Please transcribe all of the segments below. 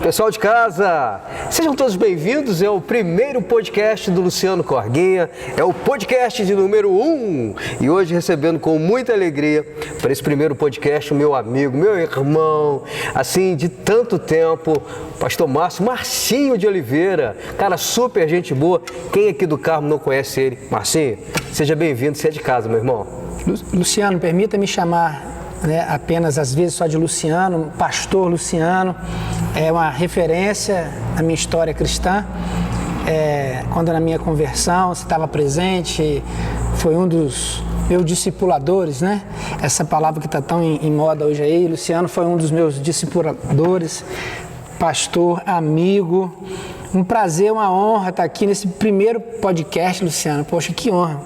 Pessoal de casa, sejam todos bem-vindos. É o primeiro podcast do Luciano Corguinha, é o podcast de número 1. E hoje recebendo com muita alegria para esse primeiro podcast o meu amigo, meu irmão, assim, de tanto tempo, pastor Marcinho de Oliveira. Cara, super gente boa. Quem aqui do Carmo não conhece ele? Marcinho, seja bem-vindo, você é de casa, meu irmão. Luciano, permita-me chamar apenas às vezes só de Luciano, pastor Luciano. É uma referência na minha história cristã. Quando na minha conversão você estava presente, foi um dos meus discipuladores, né? Essa palavra que está tão em moda hoje aí. Luciano foi um dos meus discipuladores, pastor, amigo. Um prazer, uma honra estar aqui nesse primeiro podcast, Luciano. Poxa, que honra.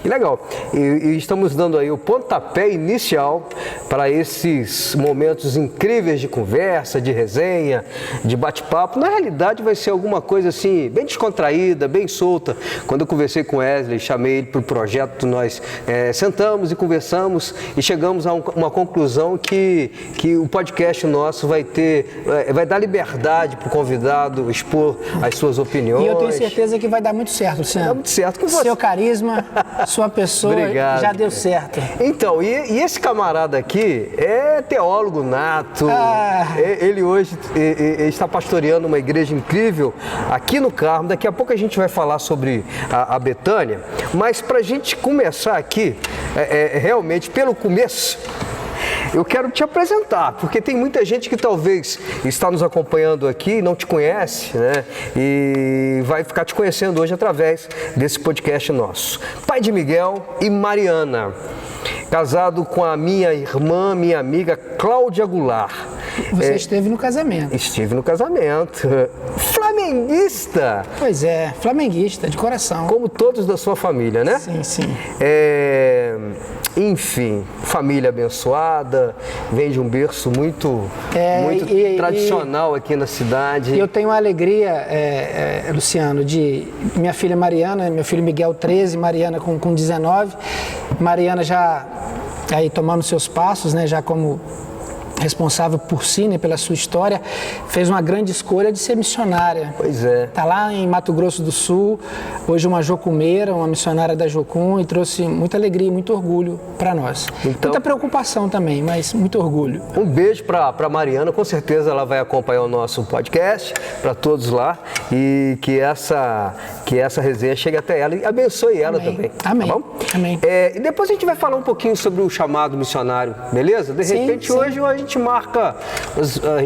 Que legal. E estamos dando aí o pontapé inicial para esses momentos incríveis de conversa, de resenha, de bate-papo. Na realidade vai ser alguma coisa assim, bem descontraída, bem solta. Quando eu conversei com o Wesley, chamei ele para o projeto, nós sentamos e conversamos e chegamos a uma conclusão que o podcast nosso vai dar liberdade para o convidado expor as suas opiniões. E eu tenho certeza que vai dar muito certo, Luciano. Vai dar muito certo com você. Seu carisma, sua pessoa. Obrigado. Já deu certo. Então, e esse camarada aqui é teólogo nato. Ele hoje está pastoreando uma igreja incrível aqui no Carmo. Daqui a pouco a gente vai falar sobre a Betânia. Mas para a gente começar aqui, realmente pelo começo, eu quero te apresentar, porque tem muita gente que talvez está nos acompanhando aqui e não te conhece, né? E vai ficar te conhecendo hoje através desse podcast nosso. Pai de Miguel e Mariana, casado com a minha irmã, minha amiga Cláudia Goulart. Você esteve no casamento. Estive no casamento. Flamenguista. Pois é, flamenguista, de coração. Como todos da sua família, né? Sim, sim. Enfim, família abençoada, vem de um berço muito tradicional aqui na cidade. E eu tenho a alegria, Luciano, de minha filha Mariana, meu filho Miguel 13, Mariana com 19. Mariana já aí tomando seus passos, né, já como responsável por si, né, pela sua história, fez uma grande escolha de ser missionária. Pois é. Está lá em Mato Grosso do Sul, hoje uma jocumeira, uma missionária da Jocum, e trouxe muita alegria e muito orgulho para nós. Então, muita preocupação também, mas muito orgulho. Um beijo para Mariana, com certeza ela vai acompanhar o nosso podcast, para todos lá, e que essa resenha chegue até ela e abençoe ela também. Amém. Tá bom? Amém. E depois a gente vai falar um pouquinho sobre o chamado missionário, beleza? De repente hoje a gente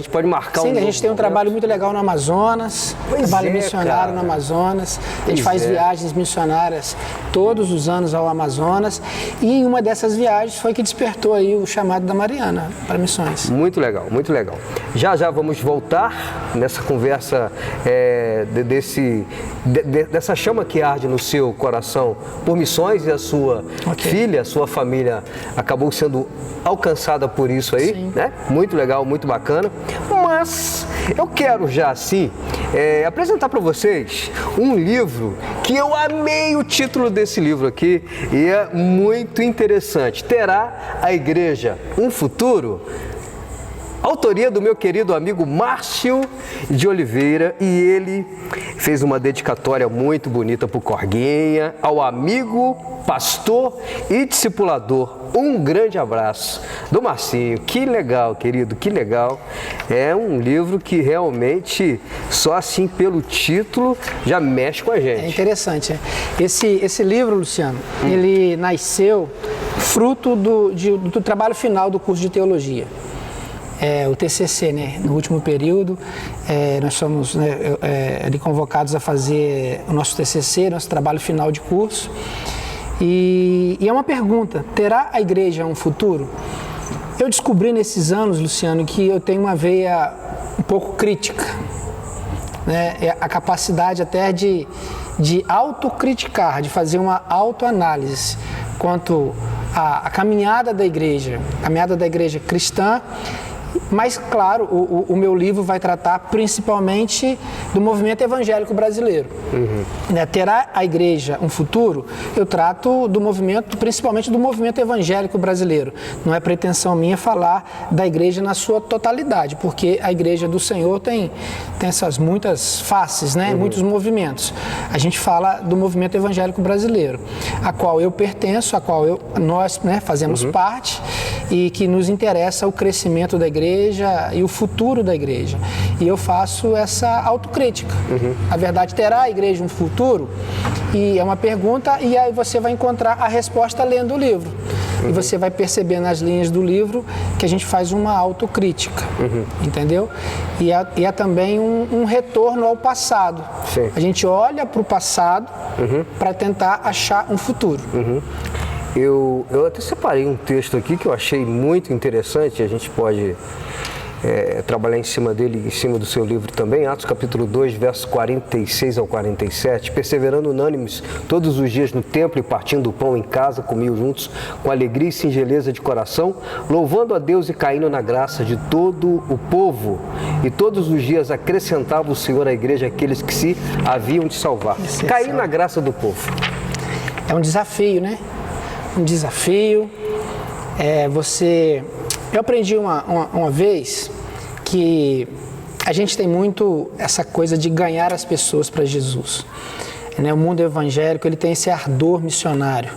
pode marcar Sim, a gente tem um trabalho muito legal no Amazonas, trabalho missionário no Amazonas. A gente faz viagens missionárias todos os anos ao Amazonas, e em uma dessas viagens foi que despertou aí o chamado da Mariana para missões. Muito legal, muito legal. Já vamos voltar nessa conversa dessa chama que arde no seu coração por missões, e a sua filha, a sua família acabou sendo alcançada por isso aí, né? Muito legal, muito bacana. Mas eu quero já assim apresentar para vocês um livro que eu amei o título desse livro aqui, e é muito interessante. Terá a Igreja um Futuro? Autoria do meu querido amigo Márcio de Oliveira, e ele fez uma dedicatória muito bonita para o Corguinha, ao amigo, pastor e discipulador. Um grande abraço do Marcinho. Que legal, querido, que legal. É um livro que realmente, só assim pelo título, já mexe com a gente. É interessante. Esse livro, Luciano, ele nasceu fruto do trabalho final do curso de teologia. O TCC, né? No último período, nós somos convocados a fazer o nosso TCC, nosso trabalho final de curso. E é uma pergunta: terá a igreja um futuro? Eu descobri nesses anos, Luciano, que eu tenho uma veia um pouco crítica, né? A capacidade até de autocriticar, de fazer uma autoanálise quanto à caminhada da igreja cristã, Mas, claro, o meu livro vai tratar principalmente do movimento evangélico brasileiro. Né? Terá a igreja um futuro? Eu trato do movimento, principalmente do movimento evangélico brasileiro. Não é pretensão minha falar da igreja na sua totalidade, porque a igreja do Senhor tem essas muitas faces, né? Muitos movimentos. A gente fala do movimento evangélico brasileiro, a qual eu pertenço, a qual nós, né, fazemos parte, e que nos interessa o crescimento da igreja e o futuro da igreja. E eu faço essa autocrítica. Na verdade, terá a igreja um futuro? E é uma pergunta, e aí você vai encontrar a resposta lendo o livro. E você vai perceber nas linhas do livro que a gente faz uma autocrítica, entendeu? E é também um retorno ao passado. Sim. A gente olha para o passado para tentar achar um futuro. Eu até separei um texto aqui que eu achei muito interessante, a gente pode trabalhar em cima dele, em cima do seu livro também, Atos capítulo 2, versos 46 ao 47, perseverando unânimes todos os dias no templo e partindo o pão em casa, comiam juntos com alegria e singeleza de coração, louvando a Deus e caindo na graça de todo o povo, e todos os dias acrescentava o Senhor à igreja aqueles que se haviam de salvar. Cair na graça do povo. É um desafio, né? Um desafio. Eu aprendi uma vez que a gente tem muito essa coisa de ganhar as pessoas para Jesus. O mundo evangélico, ele tem esse ardor missionário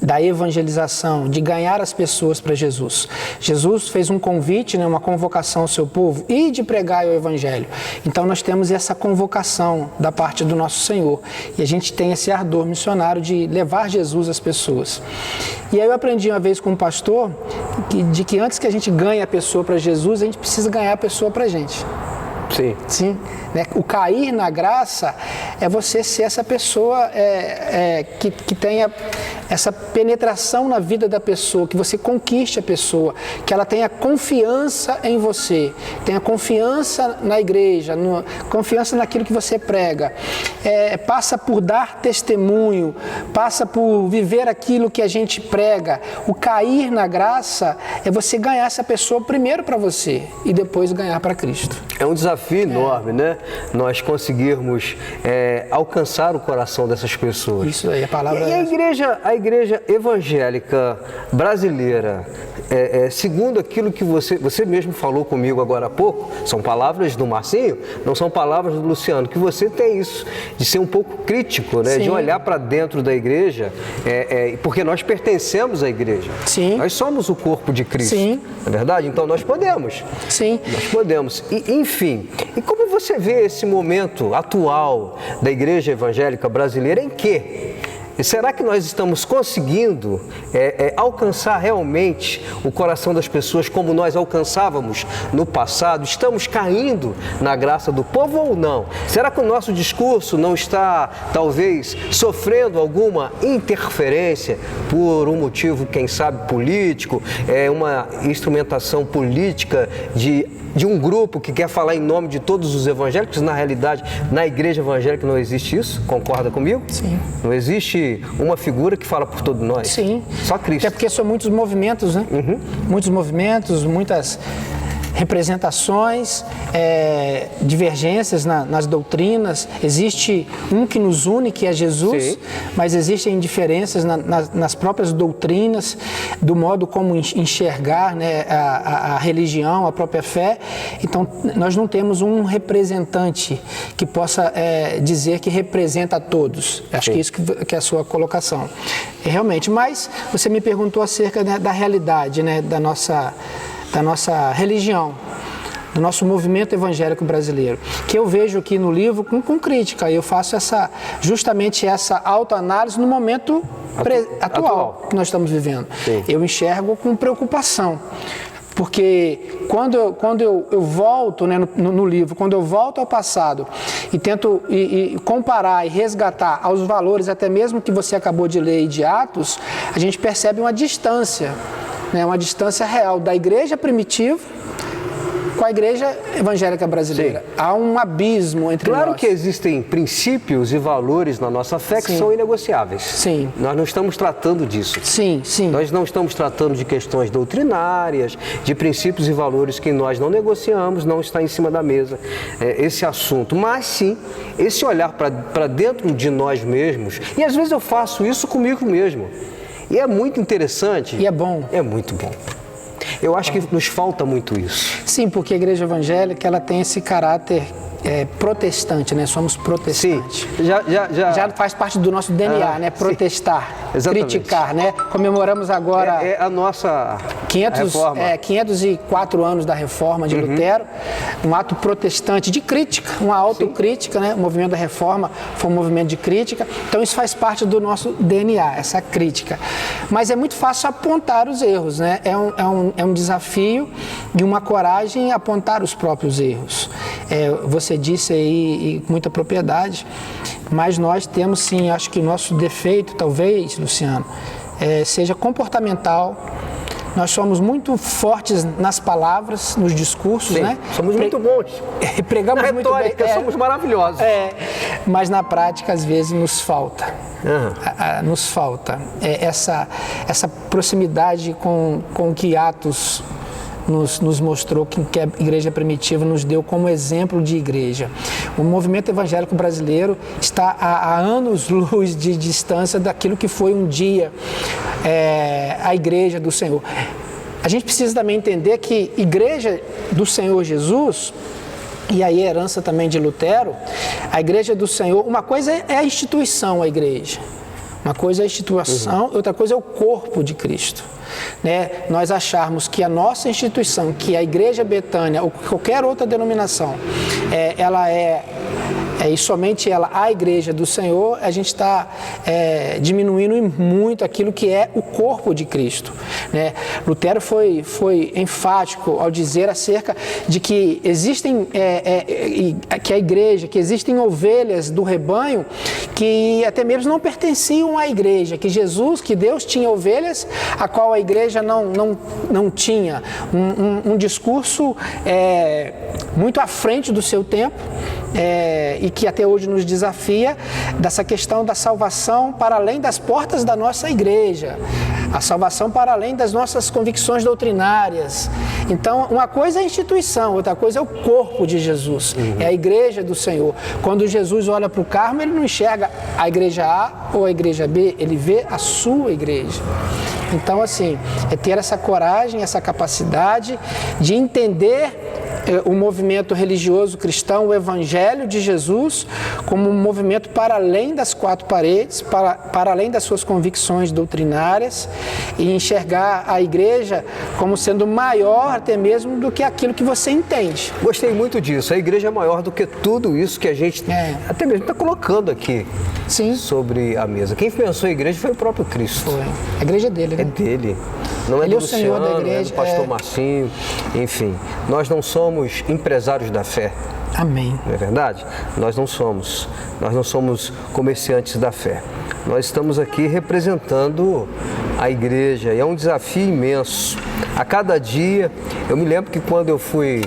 da evangelização, de ganhar as pessoas para Jesus. Jesus fez um convite, uma convocação ao seu povo e de pregar o evangelho. Então nós temos essa convocação da parte do nosso Senhor e a gente tem esse ardor missionário de levar Jesus às pessoas. E aí eu aprendi uma vez com um pastor de que antes que a gente ganhe a pessoa para Jesus, a gente precisa ganhar a pessoa para a gente. Sim. Né? O cair na graça é você ser essa pessoa que tenha essa penetração na vida da pessoa, que você conquiste a pessoa, que ela tenha confiança em você, tenha confiança na igreja, confiança naquilo que você prega. Passa por dar testemunho, passa por viver aquilo que a gente prega. O cair na graça é você ganhar essa pessoa primeiro para você e depois ganhar para Cristo. É um desafio enorme, né? Nós conseguirmos alcançar o coração dessas pessoas. Isso aí, a palavra e a igreja evangélica brasileira, segundo aquilo que você mesmo falou comigo agora há pouco, são palavras do Marcinho, não são palavras do Luciano, que você tem isso, de ser um pouco crítico, né? De olhar para dentro da igreja, porque nós pertencemos à igreja. Sim. Nós somos o corpo de Cristo. Sim. Não é verdade? Então nós podemos. Sim. Nós podemos. Enfim, e como você vê esse momento atual da igreja evangélica brasileira em que? Será que nós estamos conseguindo alcançar realmente o coração das pessoas como nós alcançávamos no passado? Estamos caindo na graça do povo ou não? Será que o nosso discurso não está, talvez, sofrendo alguma interferência por um motivo, quem sabe, político, uma instrumentação política de um grupo que quer falar em nome de todos os evangélicos? Na realidade, na igreja evangélica não existe isso, concorda comigo? Sim. Não existe uma figura que fala por todos nós. Sim. Só Cristo. Até porque são muitos movimentos, né? Muitos movimentos, muitas representações, divergências nas doutrinas. Existe um que nos une, que é Jesus, sim, mas existem diferenças nas próprias doutrinas, do modo como enxergar, né, a religião, a própria fé. Então, nós não temos um representante que possa dizer que representa a todos. Acho que isso que é a sua colocação. Realmente, mas você me perguntou acerca, né, da realidade, né, da nossa religião, do nosso movimento evangélico brasileiro, que eu vejo aqui no livro com crítica. Eu faço justamente essa autoanálise no momento atual que nós estamos vivendo. Sim. Eu enxergo com preocupação, porque quando eu volto, né, no livro, quando eu volto ao passado e tento comparar e resgatar aos valores, até mesmo que você acabou de ler, de Atos, a gente percebe uma distância, né, uma distância real da igreja primitiva com a igreja evangélica brasileira. Sim. Há um abismo entre nós. Claro que existem princípios e valores na nossa fé que são inegociáveis. Sim. Nós não estamos tratando disso. Sim, sim. Nós não estamos tratando de questões doutrinárias, de princípios e valores que nós não negociamos, não está em cima da mesa esse assunto. Mas sim, esse olhar para dentro de nós mesmos, e às vezes eu faço isso comigo mesmo. E é muito interessante. E é bom. É muito bom. Eu acho que nos falta muito isso. Sim, porque a igreja evangélica ela tem esse caráter protestante, né? Somos protestantes. Sim, já faz parte do nosso DNA, né? Protestar, criticar, né? Comemoramos agora a nossa reforma. 504 anos da reforma de Lutero, um ato protestante de crítica, uma autocrítica, né? O movimento da reforma foi um movimento de crítica, então isso faz parte do nosso DNA, essa crítica. Mas é muito fácil apontar os erros, né? É um desafio e uma coragem apontar os próprios erros. Você disse aí com muita propriedade, mas nós temos sim, acho que o nosso defeito, talvez, Luciano, seja comportamental. Nós somos muito fortes nas palavras, nos discursos, sim, né? Somos muito bons. Pregamos na muito retórica, bem. Somos maravilhosos. Mas na prática, às vezes, nos falta. Nos falta essa proximidade com que Atos nos mostrou, que a igreja primitiva nos deu como exemplo de igreja. O movimento evangélico brasileiro está a anos-luz de distância daquilo que foi um dia a igreja do Senhor. A gente precisa também entender que igreja do Senhor Jesus, e aí a herança também de Lutero, a igreja do Senhor, uma coisa é a instituição, a igreja. Uma coisa é a instituição, outra coisa é o corpo de Cristo. Né? Nós acharmos que a nossa instituição, que a Igreja Betânia ou qualquer outra denominação, ela e somente ela, a Igreja do Senhor, a gente está diminuindo muito aquilo que é o corpo de Cristo. Né? Lutero foi enfático ao dizer acerca de que existem, que a Igreja, que existem ovelhas do rebanho que até mesmo não pertenciam à Igreja, que Jesus, que Deus tinha ovelhas, a qual a Igreja não tinha. Um discurso muito à frente do seu tempo, e que até hoje nos desafia, dessa questão da salvação para além das portas da nossa igreja, a salvação para além das nossas convicções doutrinárias. Então, uma coisa é a instituição, outra coisa é o corpo de Jesus, é a igreja do Senhor. Quando Jesus olha para o Carmo, ele não enxerga a igreja A ou a igreja B, ele vê a sua igreja. Então, assim, é ter essa coragem, essa capacidade de entender o movimento religioso cristão, o Evangelho de Jesus, como um movimento para além das quatro paredes, para além das suas convicções doutrinárias, e enxergar a igreja como sendo maior até mesmo do que aquilo que você entende. Gostei muito disso. A igreja é maior do que tudo isso que a gente até mesmo está colocando aqui sobre a mesa. Quem pensou a igreja foi o próprio Cristo. Foi. A igreja é dele, né? É dele. Não é do Luciano, Senhor da igreja, não é do pastor Marcinho, enfim. Nós não somos empresários da fé. Amém. Não é verdade? Nós não somos. Nós não somos comerciantes da fé. Nós estamos aqui representando a igreja e é um desafio imenso. A cada dia, eu me lembro que quando eu fui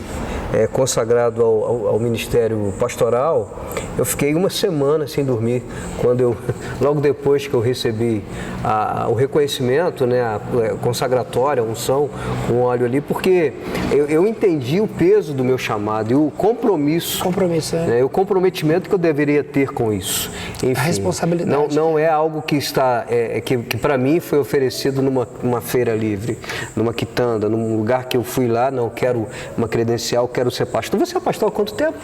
consagrado ao ministério pastoral, eu fiquei uma semana sem dormir, logo depois que eu recebi o reconhecimento, né, a consagratória, a unção com óleo ali, porque eu entendi o peso do meu chamado e o compromisso, né, o comprometimento que eu deveria ter com isso. Enfim, a responsabilidade. Não é algo que está, que para mim foi oferecido numa feira livre, numa quitanda, num lugar que eu fui lá, não quero uma credencial, quero ser pastor. Você é pastor há quanto tempo?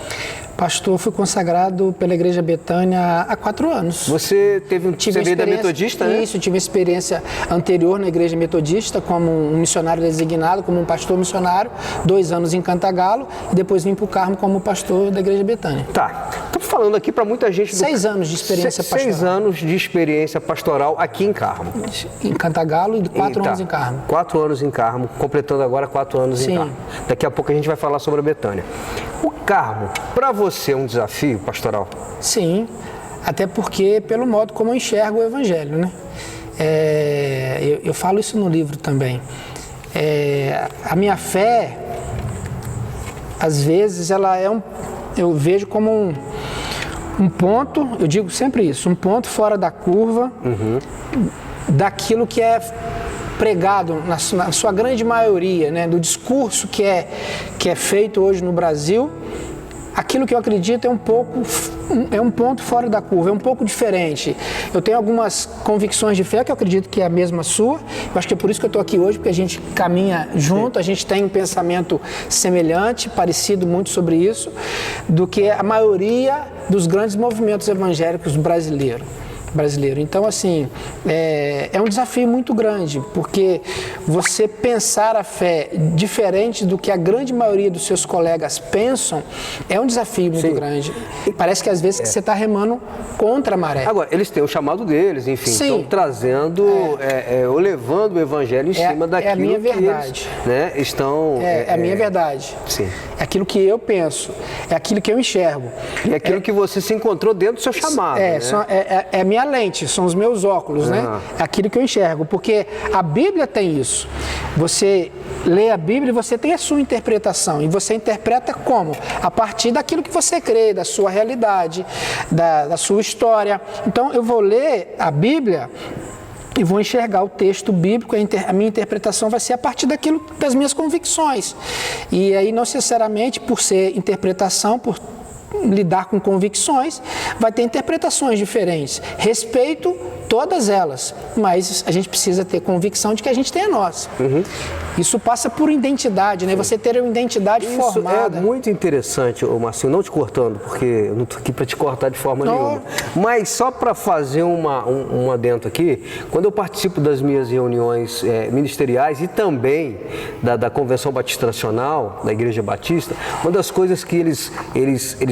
Pastor, fui consagrado pela Igreja Betânia há 4 anos. Você veio da Metodista, né? Isso, tive experiência anterior na Igreja Metodista como um missionário designado, como um pastor missionário, 2 anos em Cantagalo, e depois vim para o Carmo como pastor da Igreja Betânia. Tá, estamos falando aqui para muita gente... 6 anos de experiência pastoral. 6 anos de experiência pastoral aqui em Carmo. Em Cantagalo e 4 anos em Carmo. 4 anos em Carmo, completando agora 4 anos em Carmo. Daqui a pouco a gente vai falar sobre a Betânia. O Carmo, para você é um desafio pastoral? Sim, até porque pelo modo como eu enxergo o Evangelho, né? Eu falo isso no livro também. A minha fé, às vezes, ela é eu vejo como um ponto, eu digo sempre isso, um ponto fora da curva daquilo que é pregado na sua grande maioria, né, do discurso que é feito hoje no Brasil. Aquilo que eu acredito é um ponto fora da curva, é um pouco diferente. Eu tenho algumas convicções de fé que eu acredito que é a mesma sua. Eu acho que é por isso que eu estou aqui hoje, porque a gente caminha junto, a gente tem um pensamento semelhante, parecido muito sobre isso, do que a maioria dos grandes movimentos evangélicos brasileiros. Então, assim, é um desafio muito grande, porque você pensar a fé diferente do que a grande maioria dos seus colegas pensam é um desafio muito grande. Parece que às vezes você está remando contra a maré. Agora, eles têm o chamado deles, enfim, estão trazendo, ou levando o evangelho em cima daquilo a minha verdade. Que eles, estão... É a minha verdade. Sim. É aquilo que eu penso, é aquilo que eu enxergo. E aquilo que você se encontrou dentro do seu chamado, né? É a minha lente, são os meus óculos, né? É aquilo que eu enxergo, porque a Bíblia tem isso. Você lê a Bíblia e você tem a sua interpretação, e você interpreta como? A partir daquilo que você crê, da sua realidade, da sua história. Então, eu vou ler a Bíblia e vou enxergar o texto bíblico, a minha interpretação vai ser a partir das minhas convicções. E aí, não necessariamente, por ser interpretação, por lidar com convicções, vai ter interpretações diferentes. Respeito todas elas, mas a gente precisa ter convicção de que a gente tem a nossa. Isso passa por identidade, né? Você ter uma identidade formada. É muito interessante, Marcinho, não te cortando, porque eu não estou aqui para te cortar de forma nenhuma. Mas só para fazer um adendo aqui, quando eu participo das minhas reuniões ministeriais e também da Convenção Batista Nacional, da Igreja Batista, uma das coisas que eles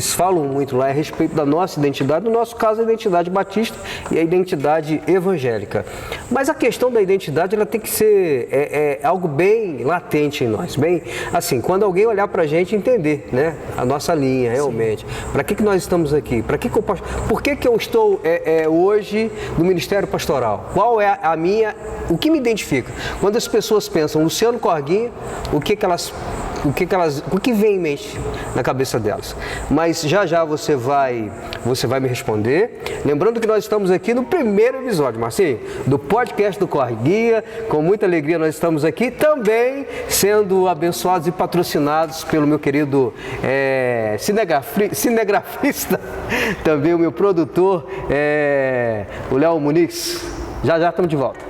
falam muito lá é a respeito da nossa identidade, no nosso caso a identidade batista e a identidade evangélica. Mas a questão da identidade, ela tem que ser algo bem latente em nós, bem assim, quando alguém olhar para a gente entender, né, a nossa linha realmente, para que nós estamos aqui, por que eu estou hoje no Ministério Pastoral, qual é o que me identifica? Quando as pessoas pensam Luciano Corguinha, o que vem em mente na cabeça delas? Mas já você vai me responder. Lembrando que nós estamos aqui no primeiro episódio, Marcinho, do podcast do Corguinha. Com muita alegria nós estamos aqui também sendo abençoados e patrocinados pelo meu querido cinegrafista, também o meu produtor, o Léo Muniz. Já estamos de volta.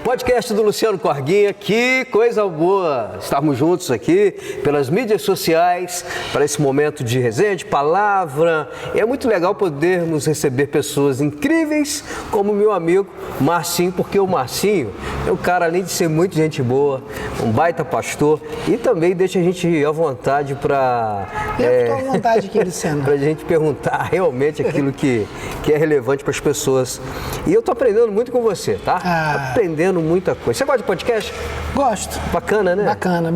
Podcast do Luciano Corguinha, que coisa boa estarmos juntos aqui pelas mídias sociais para esse momento de resenha, de palavra. É muito legal podermos receber pessoas incríveis como o meu amigo Marcinho, porque o Marcinho é um cara, além de ser muito gente boa, um baita pastor, e também deixa a gente à vontade para... Eu estou à vontade aqui, Luciano. Para a gente perguntar realmente aquilo que é relevante para as pessoas. E eu estou aprendendo muito com você, tá? Aprendendo muita coisa. Você gosta de podcast? Gosto. Bacana, né? Bacana.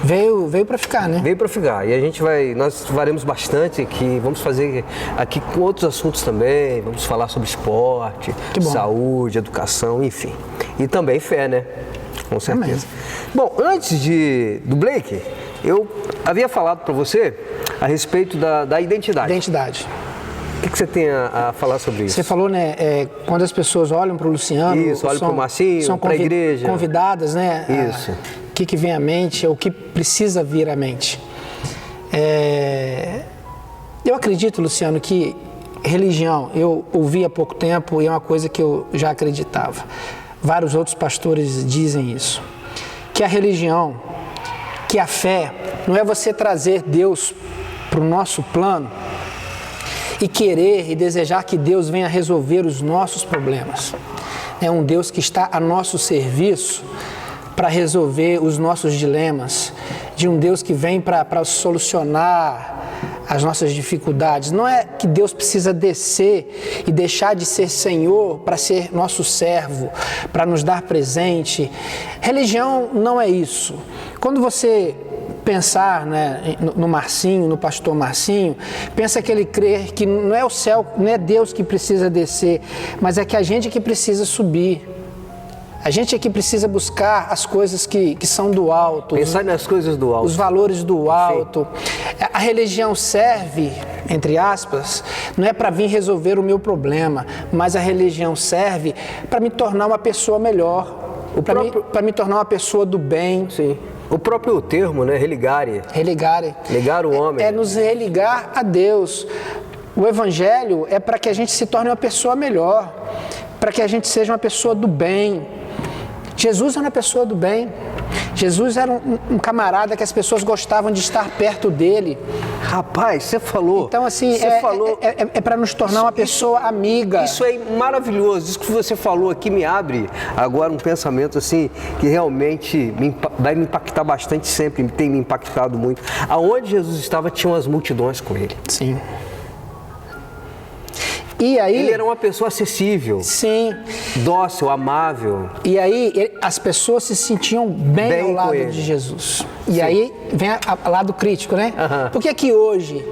Veio para ficar, né? Veio para ficar. E nós faremos bastante aqui, vamos fazer aqui com outros assuntos também, vamos falar sobre esporte, saúde, educação, enfim. E também fé, né? Com certeza. Bom, antes do Blake, eu havia falado para você a respeito da identidade. O que você tem a falar sobre isso? Você falou, né, quando as pessoas olham para o Luciano... Isso, olham para o Marcinho, para a igreja. Convidadas, né? Isso. O que vem à mente, ou o que precisa vir à mente. Eu acredito, Luciano, que religião, eu ouvi há pouco tempo e é uma coisa que eu já acreditava. Vários outros pastores dizem isso. Que a religião, que a fé, não é você trazer Deus para o nosso plano e querer e desejar que Deus venha resolver os nossos problemas. É um Deus que está a nosso serviço para resolver os nossos dilemas, de um Deus que vem para solucionar as nossas dificuldades. Não é que Deus precisa descer e deixar de ser Senhor para ser nosso servo, para nos dar presente. Religião não é isso. Quando você pensar, né, no Marcinho, no pastor Marcinho, pensa que ele crê que não é o céu, não é Deus que precisa descer, mas é que a gente que precisa subir. A gente aqui precisa buscar as coisas que são do alto. Pensar nas coisas do alto. Os valores do alto. Sim. A religião serve, entre aspas, não é para vir resolver o meu problema, mas a religião serve para me tornar uma pessoa melhor, para me tornar uma pessoa do bem. Sim. O próprio termo, né? Religare. Religare. Ligar o homem. É nos religar a Deus. O Evangelho é para que a gente se torne uma pessoa melhor, para que a gente seja uma pessoa do bem. Jesus era uma pessoa do bem. Jesus era um camarada que as pessoas gostavam de estar perto dele. Rapaz, você falou. Então, assim, é para nos tornar uma pessoa amiga. Isso é maravilhoso. Isso que você falou aqui me abre agora um pensamento assim que realmente vai me impactar bastante sempre, tem me impactado muito. Aonde Jesus estava, tinham as multidões com ele. Sim. E aí, ele era uma pessoa acessível, sim, dócil, amável. E aí as pessoas se sentiam bem ao lado de Jesus. E sim. Aí vem o lado crítico, né? Uhum. Por que que hoje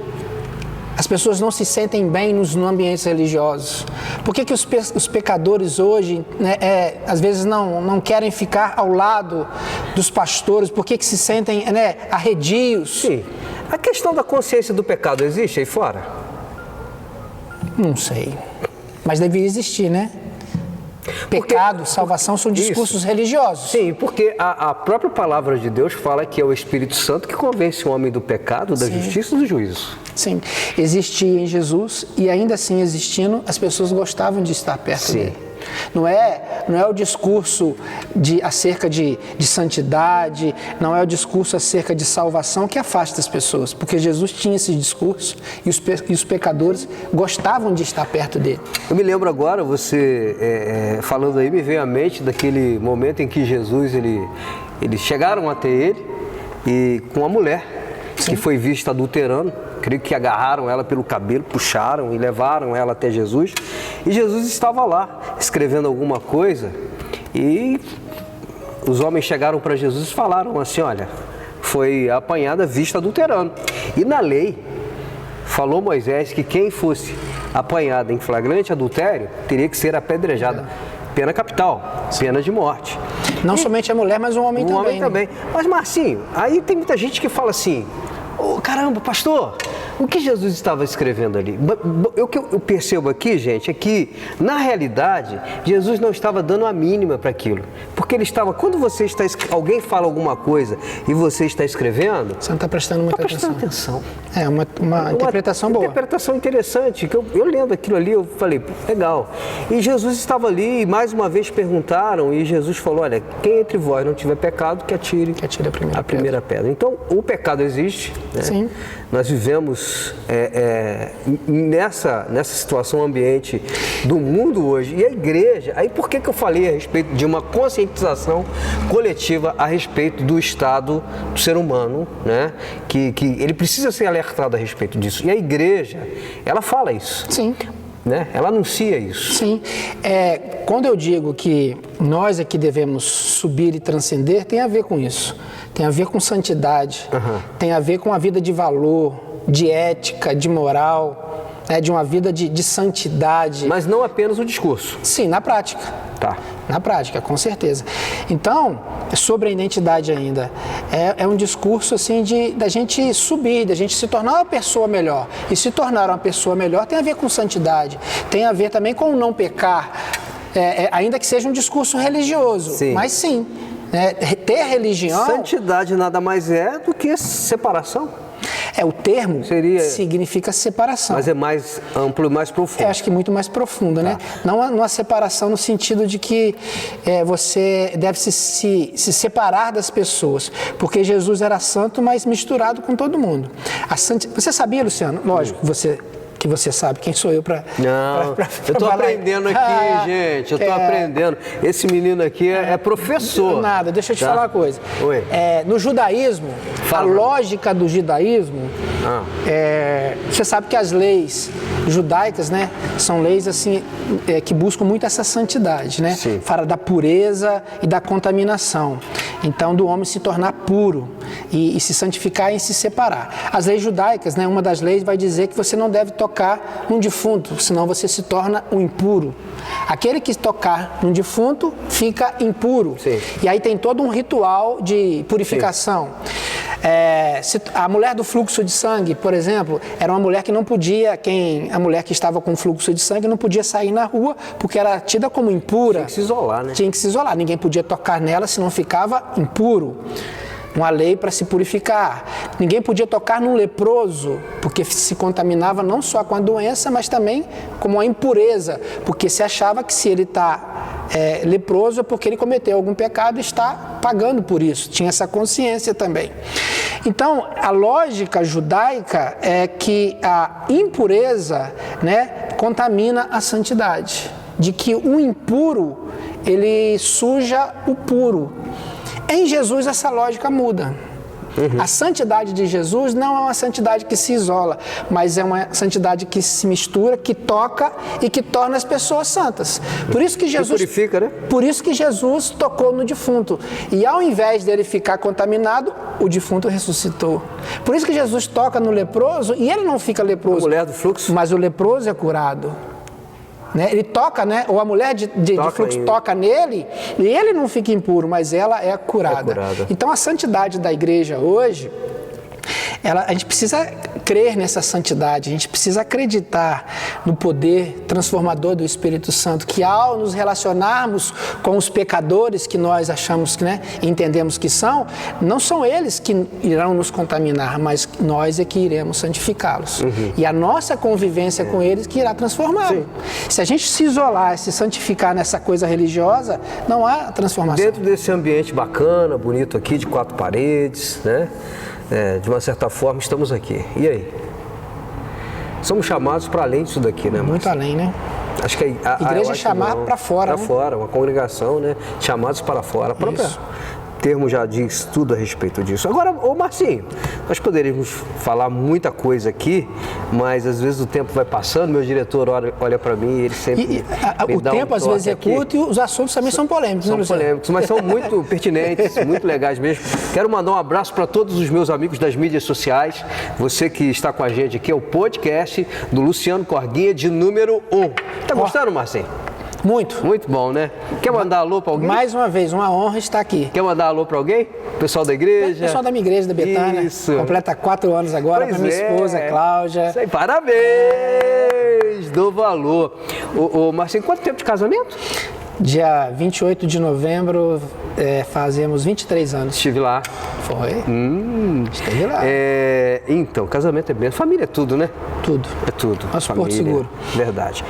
as pessoas não se sentem bem nos ambientes religiosos? Por que que os pecadores hoje, né, às vezes não querem ficar ao lado dos pastores? Por que que se sentem, né, arredios? Sim. A questão da consciência do pecado existe aí fora? Não sei, mas deveria existir, né? Pecado, salvação são discursos religiosos. Sim, porque a própria palavra de Deus fala que é o Espírito Santo que convence o homem do pecado, da justiça e do juízo. Sim, existia em Jesus e ainda assim existindo, as pessoas gostavam de estar perto dele. Não é o discurso acerca de santidade, não é o discurso acerca de salvação que afasta as pessoas, porque Jesus tinha esse discurso e os pecadores gostavam de estar perto dele. Eu me lembro agora, você falando aí, me veio à mente daquele momento em que Jesus, eles chegaram até ele e com uma mulher que foi vista adulterando. Creio que agarraram ela pelo cabelo, puxaram e levaram ela até Jesus. E Jesus estava lá, escrevendo alguma coisa. E os homens chegaram para Jesus e falaram assim, olha, foi apanhada vista adulterando. E na lei, falou Moisés que quem fosse apanhado em flagrante adultério, teria que ser apedrejada. Pena capital, pena de morte. Não somente a mulher, mas o homem também. O homem também. Mas Marcinho, aí tem muita gente que fala assim, caramba, pastor, o que Jesus estava escrevendo ali? O que eu percebo aqui, gente, é que, na realidade, Jesus não estava dando a mínima para aquilo. Porque ele estava, quando alguém fala alguma coisa e você está escrevendo... Você não está prestando muita atenção. É uma interpretação boa. Uma interpretação interessante, que eu lendo aquilo ali, eu falei, legal. E Jesus estava ali e mais uma vez perguntaram e Jesus falou, olha, quem entre vós não tiver pecado, que atire a primeira pedra. Então, o pecado existe, né? Sim. Nós vivemos nessa situação ambiente do mundo hoje. E a igreja, aí por que eu falei a respeito de uma conscientização coletiva a respeito do estado do ser humano, né? Que ele precisa ser alertado a respeito disso. E a igreja, ela fala isso. Sim. Né? Ela anuncia isso. Sim. Quando eu digo que nós aqui devemos subir e transcender, tem a ver com isso. Tem a ver com santidade, tem a ver com a vida de valor, de ética, de moral, de uma vida de santidade. Mas não apenas o discurso. Sim, na prática. Tá. Na prática, com certeza. Então, sobre a identidade ainda, é um discurso assim da gente subir, da gente se tornar uma pessoa melhor. E se tornar uma pessoa melhor tem a ver com santidade, tem a ver também com não pecar, ainda que seja um discurso religioso, sim. Mas sim. Ter religião... Santidade nada mais é do que separação. O termo significa separação. Mas é mais amplo e mais profundo. Acho que muito mais profundo, né? Não uma separação no sentido de que você deve se separar das pessoas. Porque Jesus era santo, mas misturado com todo mundo. Você sabia, Luciano? Lógico que você sabe quem sou eu para... Não, eu estou aprendendo aqui, gente, eu estou aprendendo. Esse menino aqui é professor. Nada, deixa eu te falar uma coisa. Oi. No judaísmo, a lógica do judaísmo, você sabe que as leis judaicas, né, são leis assim que buscam muito essa santidade, né? Sim. Fala da pureza e da contaminação. Então, do homem se tornar puro e se santificar e se separar. As leis judaicas, né, uma das leis vai dizer que você não deve tocar num defunto, senão você se torna um impuro. Aquele que tocar num defunto fica impuro. Sim. E aí tem todo um ritual de purificação. A mulher do fluxo de sangue, por exemplo, era uma mulher que não podia, a mulher que estava com fluxo de sangue não podia sair na rua porque era tida como impura. Tinha que se isolar, né? Tinha que se isolar, ninguém podia tocar nela senão ficava impuro. Uma lei para se purificar. Ninguém podia tocar num leproso, porque se contaminava não só com a doença, mas também com a impureza, porque se achava que se ele está leproso é porque ele cometeu algum pecado e está pagando por isso. Tinha essa consciência também. Então, a lógica judaica é que a impureza, né, contamina a santidade, de que o impuro, ele suja o puro. Em Jesus essa lógica muda. A santidade de Jesus não é uma santidade que se isola, mas é uma santidade que se mistura, que toca e que torna as pessoas santas. Por isso que Jesus purifica, né? Por isso que Jesus tocou no defunto. E ao invés dele ficar contaminado, o defunto ressuscitou. Por isso que Jesus toca no leproso e ele não fica leproso. A mulher do fluxo. Mas o leproso é curado. Né? Ele toca, né? Ou a mulher de fluxo toca nele e ele não fica impuro, mas ela é curada. Então a santidade da igreja hoje, a gente precisa crer nessa santidade, a gente precisa acreditar no poder transformador do Espírito Santo, que ao nos relacionarmos com os pecadores que nós achamos que, né, entendemos que são, não são eles que irão nos contaminar, mas nós é que iremos santificá-los. E a nossa convivência com eles que irá transformá-los. Se a gente se isolar, se santificar nessa coisa religiosa, não há transformação. Dentro desse ambiente bacana, bonito aqui, de 4 paredes, né? De uma certa forma, estamos aqui. E aí? Somos chamados para além disso daqui, né, Márcio? Muito além, né? Acho que a igreja é chamar para fora, para fora, uma congregação, né? Chamados para fora. A própria termo já diz tudo a respeito disso. Agora, ô Marcinho, nós poderíamos falar muita coisa aqui, mas às vezes o tempo vai passando, meu diretor olha para mim e ele sempre me dá o tempo às vezes é curto e os assuntos também são polêmicos. São polêmicos, mas são muito pertinentes, muito legais mesmo. Quero mandar um abraço para todos os meus amigos das mídias sociais. Você que está com a gente aqui, é o podcast do Luciano Corguinha de número 1. Tá gostando, Marcinho? Muito. Muito bom, né? Quer mandar alô para alguém? Mais uma vez, uma honra estar aqui. Quer mandar alô para alguém? Pessoal da igreja? Pessoal da minha igreja, da Betânia. Isso. Completa 4 anos agora, para minha esposa, Cláudia. Isso aí, parabéns! Dou valor. Ô Marcinho, quanto tempo de casamento? Dia 28 de novembro, fazemos 23 anos. Estive lá. Foi? Estive lá. Então, casamento é bem. Família é tudo, né? Tudo. É tudo. Nosso família, porto seguro. Verdade.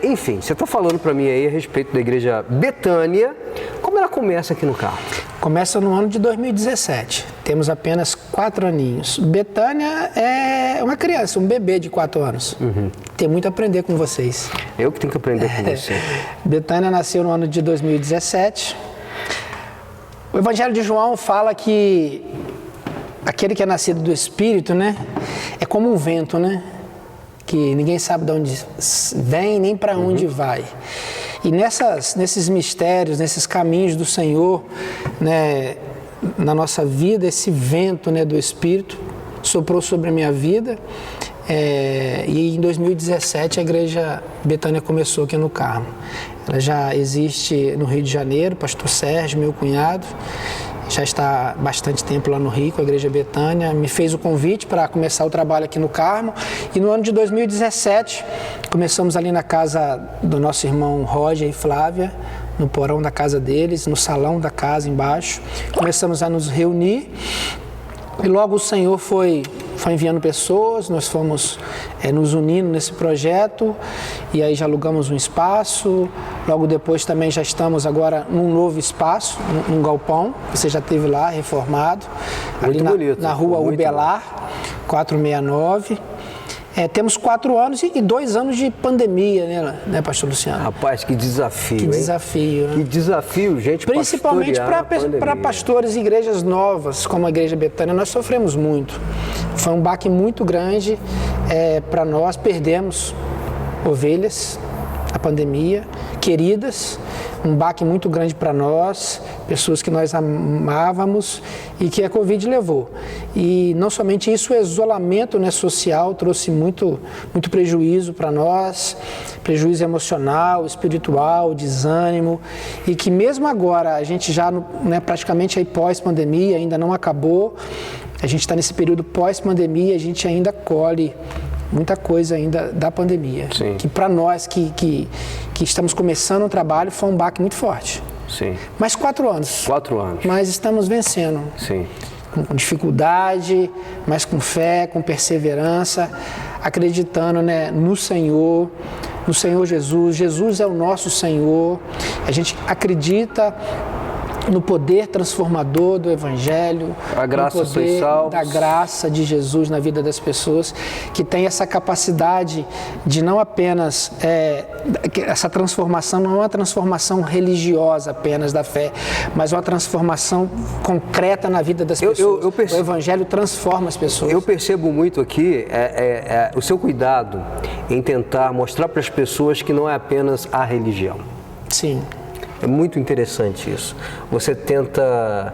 Enfim, você está falando para mim aí a respeito da igreja Betânia. Como ela começa aqui no carro? Começa no ano de 2017. Temos apenas 4 aninhos. Betânia é uma criança, um bebê de 4 anos. Tem muito a aprender com vocês. Eu que tenho que aprender com você. Betânia nasceu no ano de 2017. O Evangelho de João fala que aquele que é nascido do Espírito, né, é como um vento, né, que ninguém sabe de onde vem nem para onde vai. E nesses mistérios, nesses caminhos do Senhor, né, na nossa vida, esse vento, né, do Espírito soprou sobre a minha vida. E em 2017 a igreja Betânia começou aqui no Carmo. Ela já existe no Rio de Janeiro, pastor Sérgio, meu cunhado, já está há bastante tempo lá no Rio, com a igreja Betânia, me fez o convite para começar o trabalho aqui no Carmo. E no ano de 2017 começamos ali na casa do nosso irmão Roger e Flávia, no porão da casa deles, no salão da casa embaixo. Começamos a nos reunir e logo o Senhor foi enviando pessoas, nós fomos nos unindo nesse projeto e aí já alugamos um espaço. Logo depois também já estamos agora num novo espaço, num galpão, você já esteve lá, reformado, muito ali bonito, na rua Ubelar, 469. Temos 4 anos e 2 anos de pandemia, né, pastor Luciano? Rapaz, que desafio, Que desafio, né? Que desafio, gente. Principalmente para pastores e igrejas novas, como a igreja Betânia, nós sofremos muito. Foi um baque muito grande para nós, perdemos ovelhas, a pandemia, queridas, um baque muito grande para nós, pessoas que nós amávamos e que a Covid levou. E não somente isso, o isolamento, né, social trouxe muito prejuízo para nós, prejuízo emocional, espiritual, desânimo, e que mesmo agora, a gente já, né, praticamente aí pós-pandemia, ainda não acabou, a gente está nesse período pós-pandemia, a gente ainda colhe muita coisa ainda da pandemia. Sim. Que para nós que estamos começando um trabalho foi um baque muito forte. Sim. Mas 4 anos. 4 anos. Mas estamos vencendo. Sim. Com dificuldade, mas com fé, com perseverança, acreditando, né, no Senhor Jesus. Jesus é o nosso Senhor. A gente acredita no poder transformador do Evangelho, a graça, no poder salvos. Da graça de Jesus na vida das pessoas, que tem essa capacidade de não apenas, essa transformação não é uma transformação religiosa apenas da fé, mas uma transformação concreta na vida das pessoas. O Evangelho transforma as pessoas. Eu percebo muito aqui o seu cuidado em tentar mostrar para as pessoas que não é apenas a religião. Sim. É muito interessante isso. Você tenta,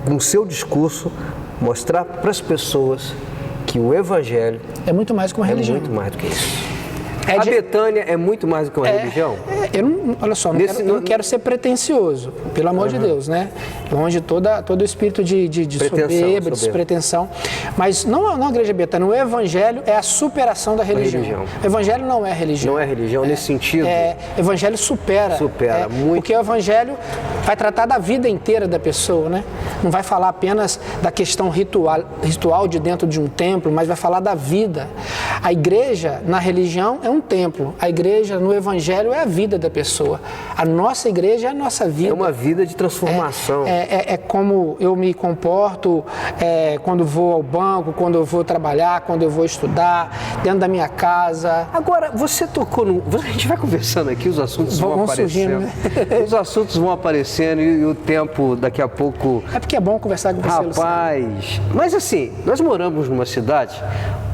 com o seu discurso, mostrar para as pessoas que o Evangelho é muito mais que uma religião. É muito mais do que isso. A Betânia é muito mais do que uma religião? Olha só, não quero ser pretensioso, pelo amor de Deus, né? Longe todo o espírito de soberba, de despretensão. Mas não a igreja Betânia, o Evangelho é a superação da religião. O Evangelho não é religião. Não é religião nesse sentido? O Evangelho supera. Muito. Porque o Evangelho vai tratar da vida inteira da pessoa, né? Não vai falar apenas da questão ritual de dentro de um templo, mas vai falar da vida. A igreja, na religião, é um templo. A igreja, no Evangelho, é a vida da pessoa. A nossa igreja é a nossa vida. É uma vida de transformação. É como eu me comporto quando vou ao banco, quando eu vou trabalhar, quando eu vou estudar, dentro da minha casa. Agora, você tocou no... A gente vai conversando aqui, os assuntos vão aparecendo. Surgindo, né? Os assuntos vão aparecendo e o tempo, daqui a pouco... É porque é bom conversar com você, Rapaz, Luciano. Mas assim, nós moramos numa cidade...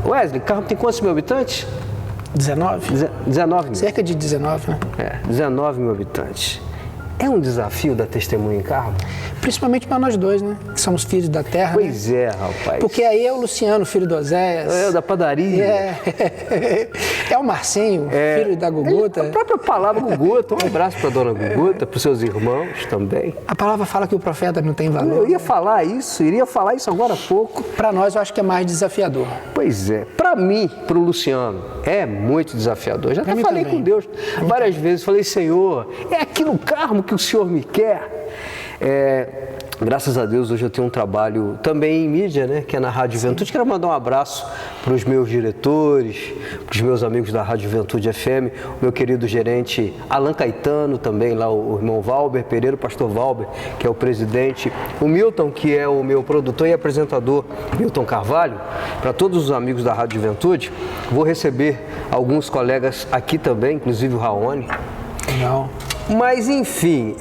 Wesley, Carmo tem quantos mil habitantes? 19? 19 mil. Cerca de 19, né? 19 mil habitantes. É um desafio dar testemunho em Carmo? Principalmente para nós dois, né? Que somos filhos da terra. Pois né? É, rapaz. Porque aí é o Luciano, filho do Oséias. É o da padaria. É o Marcinho, filho da Guguta. A própria palavra Guguta. Um abraço para a dona Guguta, para os seus irmãos também. A palavra fala que o profeta não tem valor. Eu iria falar isso agora há pouco. Para nós, eu acho que é mais desafiador. Pois é. Para mim, para o Luciano, é muito desafiador. Já até falei também com Deus várias vezes. Falei, Senhor, é aqui no Carmo que o Senhor me quer. Graças a Deus, hoje eu tenho um trabalho também em mídia, né, que é na Rádio Juventude. Quero mandar um abraço para os meus diretores, para os meus amigos da Rádio Juventude FM, o meu querido gerente Alan Caetano, também lá o irmão Valber Pereira, o pastor Valber, que é o presidente, o Milton, que é o meu produtor e apresentador, Milton Carvalho, para todos os amigos da Rádio Juventude. Vou receber alguns colegas aqui também, inclusive o Raoni. Legal. Mas, enfim,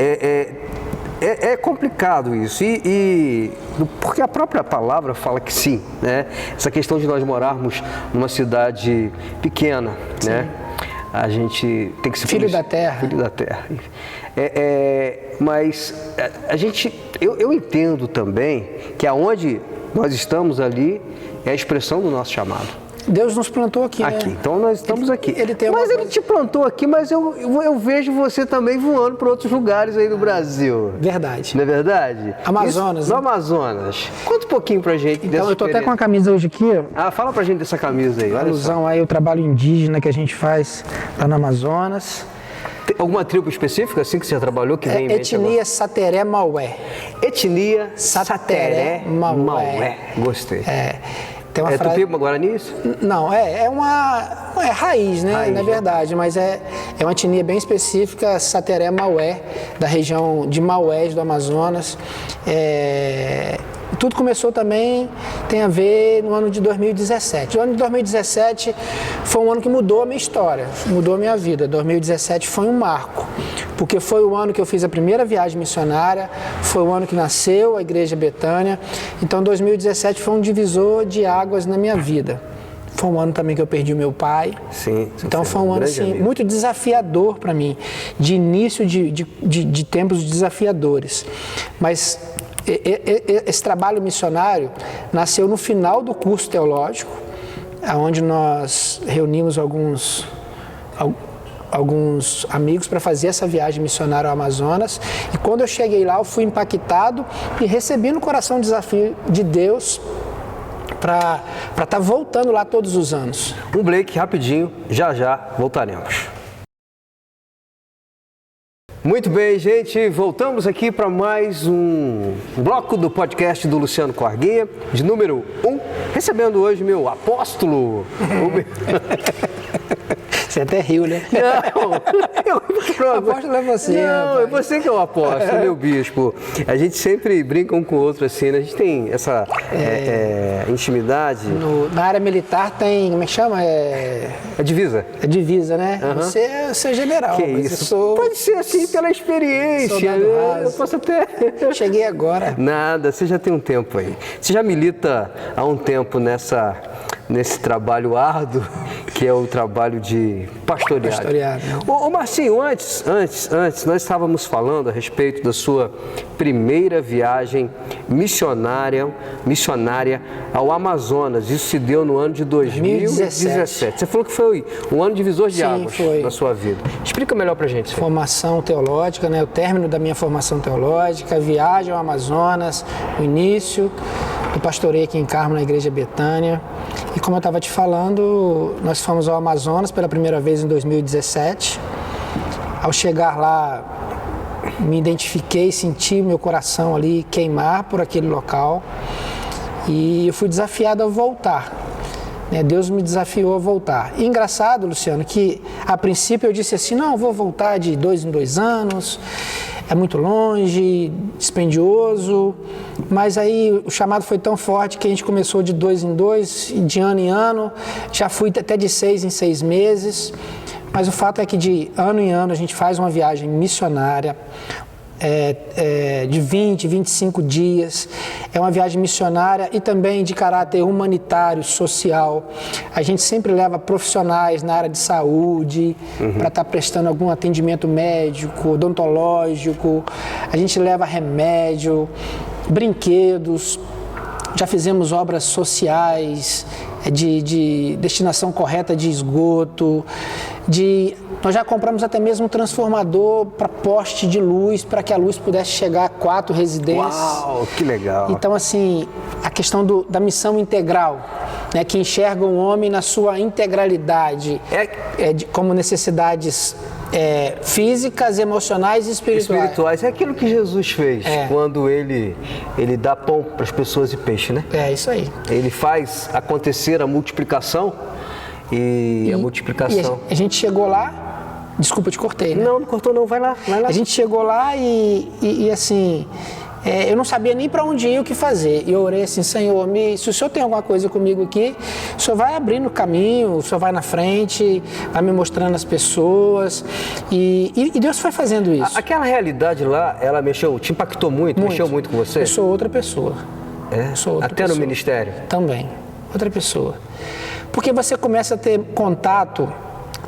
é complicado isso, porque a própria palavra fala que sim, né? Essa questão de nós morarmos numa cidade pequena, sim, né? A gente tem que ser... Filho da terra. Filho da terra. Mas eu entendo também que aonde nós estamos ali é a expressão do nosso chamado. Deus nos plantou aqui, né? Então nós estamos aqui. Ele te plantou aqui, mas eu vejo você também voando para outros lugares aí no Brasil. Verdade. Não é verdade? Amazonas. No Amazonas. Conta um pouquinho pra gente dessa eu tô até com a camisa hoje aqui. Fala pra gente dessa camisa aí. Olha alusão aí ao trabalho indígena que a gente faz lá no Amazonas. Tem alguma tribo específica assim que você já trabalhou que vem em mente agora? Etnia Sateré Maué. Etnia Sateré Maué. Gostei. Tem uma frase... Tupi Guarani isso? Não, é raiz, né? Na verdade, mas é uma etnia bem específica, Sateré Maué, da região de Maués do Amazonas. Tudo começou também, tem a ver no ano de 2017. O ano de 2017 foi um ano que mudou a minha história, mudou a minha vida. 2017 foi um marco, porque foi o ano que eu fiz a primeira viagem missionária, foi o ano que nasceu a Igreja Betânia. Então 2017 foi um divisor de águas na minha vida. Foi um ano também que eu perdi o meu pai. Sim. Então foi um ano assim, muito desafiador para mim, de início de tempos desafiadores. Mas esse trabalho missionário nasceu no final do curso teológico, onde nós reunimos alguns amigos para fazer essa viagem missionária ao Amazonas. E quando eu cheguei lá, eu fui impactado e recebi no coração o desafio de Deus para estar voltando lá todos os anos. Um break rapidinho, já voltaremos. Muito bem, gente, voltamos aqui para mais um bloco do podcast do Luciano Corguinha, de número 1, recebendo hoje meu apóstolo. Você até riu, né? Não, o apóstolo é você. Não, é você que é o apóstolo, meu bispo. A gente sempre brinca um com o outro assim, né? A gente tem essa intimidade. Na área militar tem, como é que chama? É divisa. É divisa, né? Uhum. Você é general. Que mas isso? Eu sou... Pode ser assim pela experiência. Né? Eu posso até... Cheguei agora. Nada, você já tem um tempo aí. Você já milita há um tempo nesse trabalho árduo, que é o trabalho de pastoreado. Ô Marcinho, antes, nós estávamos falando a respeito da sua primeira viagem missionária ao Amazonas. Isso se deu no ano de 2017. Você falou que foi um ano divisor de águas na sua vida. Explica melhor pra gente. Formação teológica, né? O término da minha formação teológica, viagem ao Amazonas, o início do pastoreio aqui em Carmo, na Igreja Betânia. E como eu estava te falando, nós fomos ao Amazonas pela primeira vez em 2017. Ao chegar lá, me identifiquei, senti meu coração ali queimar por aquele local. E eu fui desafiado a voltar. Deus me desafiou a voltar. E engraçado, Luciano, que a princípio eu disse assim, não, eu vou voltar de 2 em 2 anos, é muito longe, dispendioso, mas aí o chamado foi tão forte que a gente começou de 2 em 2, de ano em ano, já fui até de 6 em 6 meses, mas o fato é que de ano em ano a gente faz uma viagem missionária, de 20, 25 dias, é uma viagem missionária e também de caráter humanitário, social. A gente sempre leva profissionais na área de saúde para estar prestando algum atendimento médico, odontológico, a gente leva remédio, brinquedos, já fizemos obras sociais, de destinação correta de esgoto, nós já compramos até mesmo um transformador para poste de luz, para que a luz pudesse chegar a 4 residências. Uau, que legal! Então, assim, a questão da missão integral, né, que enxerga o homem na sua integralidade, como necessidades físicas, emocionais e espirituais. É aquilo que Jesus fez quando ele dá pão para as pessoas e peixe, né? É isso aí. Ele faz acontecer a multiplicação e a multiplicação. E a gente chegou lá, desculpa, te cortei, né? Não cortou não, vai lá. A gente chegou lá e assim... eu não sabia nem para onde ir, o que fazer. E eu orei assim, Senhor, se o Senhor tem alguma coisa comigo aqui, o Senhor vai abrindo o caminho, o Senhor vai na frente, vai me mostrando as pessoas. E Deus foi fazendo isso. Aquela realidade lá, ela te impactou muito, mexeu muito com você? Eu sou outra pessoa. Até no ministério? Também, outra pessoa. Porque você começa a ter contato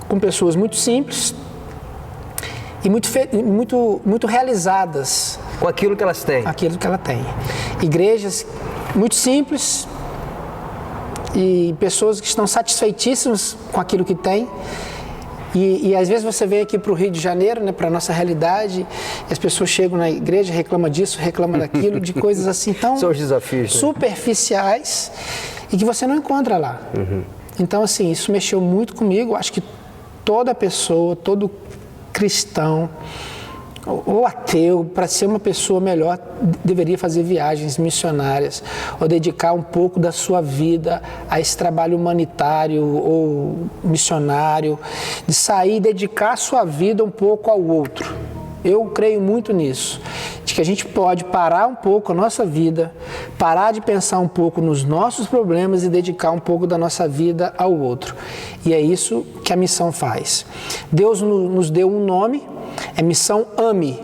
com pessoas muito simples e muito realizadas. Com aquilo que elas têm. Aquilo que ela tem. Igrejas muito simples e pessoas que estão satisfeitíssimas com aquilo que têm. E às vezes você vem aqui para o Rio de Janeiro, né, para a nossa realidade, e as pessoas chegam na igreja, reclamam disso, reclamam daquilo, de coisas assim tão São os desafios, né? Superficiais e que você não encontra lá. Então, assim, isso mexeu muito comigo. Acho que toda pessoa, todo cristão ou ateu, para ser uma pessoa melhor, deveria fazer viagens missionárias ou dedicar um pouco da sua vida a esse trabalho humanitário ou missionário, de sair e dedicar a sua vida um pouco ao outro. Eu creio muito nisso, de que a gente pode parar um pouco a nossa vida, parar de pensar um pouco nos nossos problemas e dedicar um pouco da nossa vida ao outro. E é isso que a missão faz. Deus nos deu um nome, É missão AME.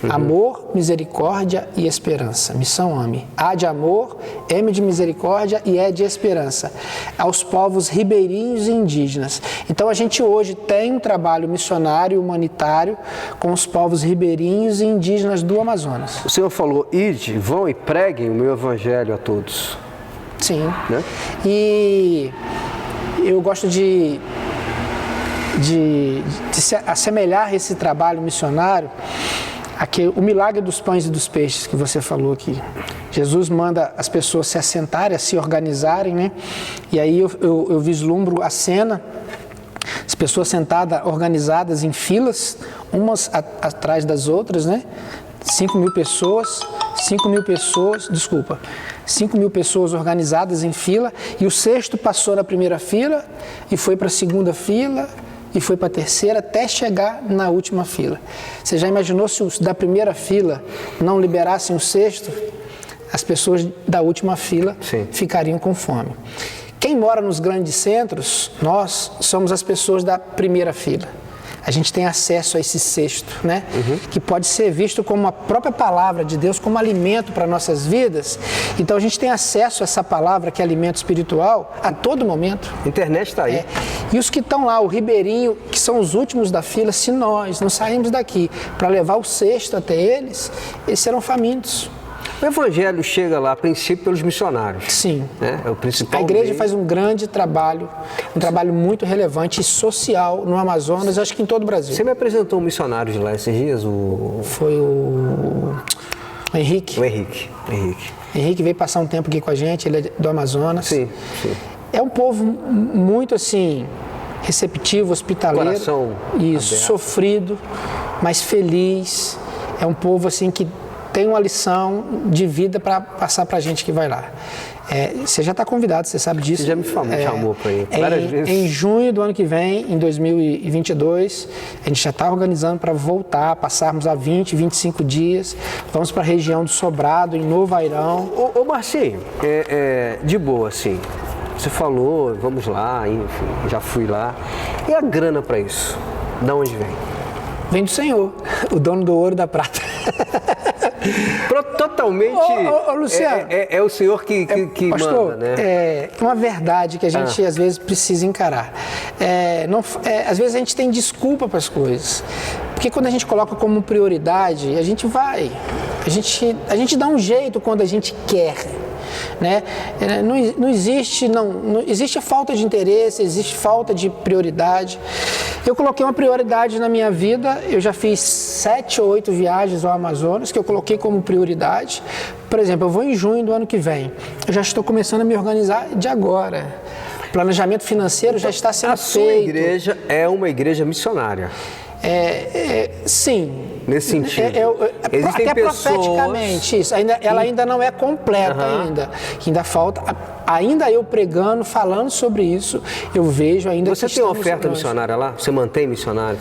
Amor, misericórdia e esperança. Missão AME. A de amor, M de misericórdia e E de esperança. Aos povos ribeirinhos e indígenas. Então a gente hoje tem um trabalho missionário humanitário com os povos ribeirinhos e indígenas do Amazonas. O Senhor falou, ide, vão e preguem o meu evangelho a todos. Sim. Né? E eu gosto de se assemelhar esse trabalho missionário o milagre dos pães e dos peixes que você falou aqui. Jesus manda as pessoas se assentarem, a se organizarem, né? E aí eu vislumbro a cena, as pessoas sentadas, organizadas em filas, umas atrás das outras, né? 5 mil pessoas organizadas em fila, e o cesto passou na primeira fila e foi para a segunda fila, e foi para a terceira até chegar na última fila. Você já imaginou se os da primeira fila não liberassem o cesto? As pessoas da última fila ficariam com fome. Quem mora nos grandes centros, nós somos as pessoas da primeira fila. A gente tem acesso a esse cesto, né? Que pode ser visto como a própria palavra de Deus, como alimento para nossas vidas. Então a gente tem acesso a essa palavra que é alimento espiritual a todo momento. A internet está aí. E os que estão lá, o ribeirinho, que são os últimos da fila, se nós não sairmos daqui para levar o cesto até eles serão famintos. O evangelho chega lá, a princípio, pelos missionários. Sim. Né? É o principal. A igreja meio. faz um grande trabalho, um trabalho muito relevante e social no Amazonas, acho que em todo o Brasil. Você me apresentou um missionário de lá esses dias? Foi o Henrique. O Henrique. Henrique veio passar um tempo aqui com a gente, ele é do Amazonas. Sim. É um povo muito assim, receptivo, hospitaleiro. Coração isso, aberto. Sofrido, mas feliz. É um povo assim que tem uma lição de vida para passar para a gente que vai lá. Você já está convidado, você sabe disso. Você já me chamou para ir várias vezes. Em junho do ano que vem, em 2022, a gente já está organizando para voltar, passarmos a 20, 25 dias. Vamos para a região do Sobrado, em Novo Airão. Ô Marcinho, de boa, assim, você falou, vamos lá, enfim, já fui lá. E a grana para isso? De onde vem? Vem do Senhor, o dono do ouro e da prata. Totalmente. Luciano, é o Senhor que pastor, manda, né? É uma verdade que a gente às vezes precisa encarar. Às vezes a gente tem desculpa para as coisas. Porque quando a gente coloca como prioridade, a gente vai. A gente dá um jeito quando a gente quer. Né? Não existe falta de interesse, existe falta de prioridade. Eu coloquei uma prioridade na minha vida, eu já fiz 7 ou 8 viagens ao Amazonas que eu coloquei como prioridade. Por exemplo, eu vou em junho do ano que vem, eu já estou começando a me organizar de agora. O planejamento financeiro já está sendo feito. A sua igreja é uma igreja missionária. Sim. Nesse sentido. Existem até pessoas... profeticamente, isso. Ela ainda não é completa ainda falta. Ainda eu pregando, falando sobre isso, eu vejo ainda... Você tem uma oferta missionária lá? Você mantém missionário?